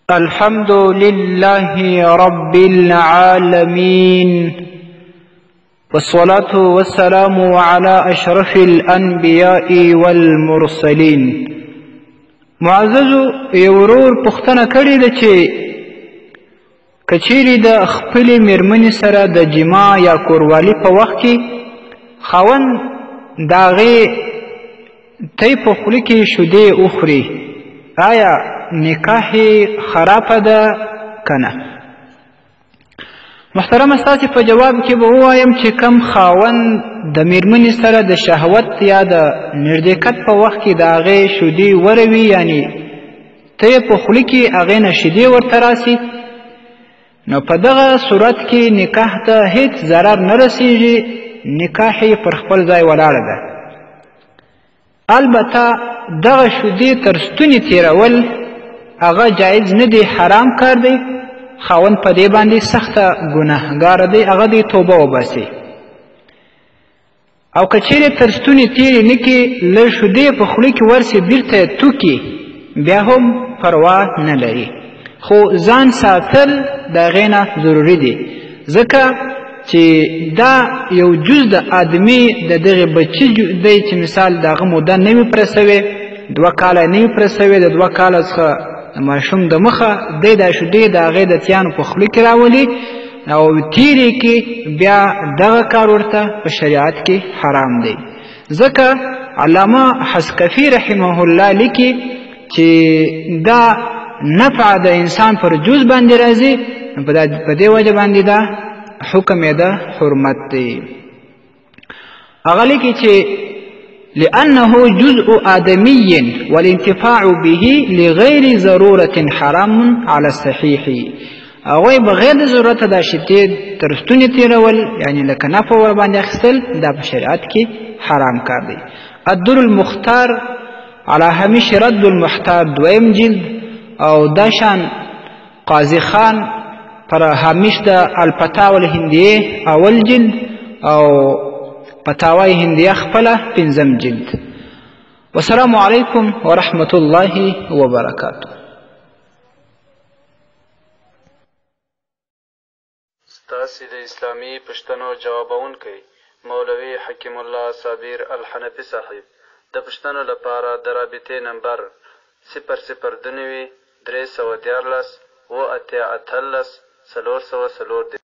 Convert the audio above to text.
الحمد لله رب العالمين والصلاة والسلام على أشرف الأنبياء والمرسلين. معززو یورور پختنه کړې ده چې کچېرې د خپلې مېرمنې سره د جما یا کوروالي په وخت کې خاوند د هغې تی په خوله کې شیدې وخوري، آیا نکاح خرابه ده که نه؟ محترمه ستاسې په جواب کې به ووایم چې کم خاوند د مېرمنې سره د شهوت یا د نردیکت په وخت کې د هغې شیدې وروي، یعنې ته یې په خوله کې هغې نه شیدې ورته راسي، نو په دغه صورت کې نکاح ته هیڅ ضرر نه رسیږي، نکاح یې پر خپل ځای ولاړه ده. البته دغه شیدې تر ستوني تېرول هغه جایز نه دی، حرام کار دی، خاوند په دې باندې سخته ګناهګاره دی، هغه دی توبه وباسي. او که چیرې تر ستوني تېرې نه کړي، لږ شیدې په خوله کې ورسي بیرته یې توکي، بیا هم پروا نه لري، خو ځان ساتل د هغې نه ضروري دی، ځکه چې دا یو جز د آدمي د دغې بچي دی چې مثال د هغه موده نه وي پوره سوې، 2 کاله نه وي پوره سوې، د 2 کاله څخه ماشوم د مخه دی دا شیدې د هغې د تیانو په خوله کې راولي او تیرې کې، بیا دغه کار ورته په شریعت کې حرام دی. ځکه علامه حسکفي رحمه الله لیکي چې دا نفع د انسان پر جز باندې راځي، په دې وجه باندې دا حکم یې د حرمت دی. هغه لیکي چې لأنه جزء آدمي والانتفاع به لغير ضرورة حرام على الصحيح. هغوی بغیر د ضرورت دا شیدې تر ستوني تېرول، یعنې لکه نفع ورباندې اخیستل، دا په شریعت کې حرام کار دی. الدر المختار على همیش رد المحتار 2 جلد، او دا شان قاضي خان پر همیش د الفتاوی الهندیه 1 جلد، او فتاوی هندیه خپله 5 جلد. والسلام علیکم ورحمة الله وبرکاته. ستاسې د اسلامي پوښتنو جوابونکی مولوي حکیم الله صابر الحنفي صاحب د پوښتنو لپاره د رابطې نمبر 002 314 488 404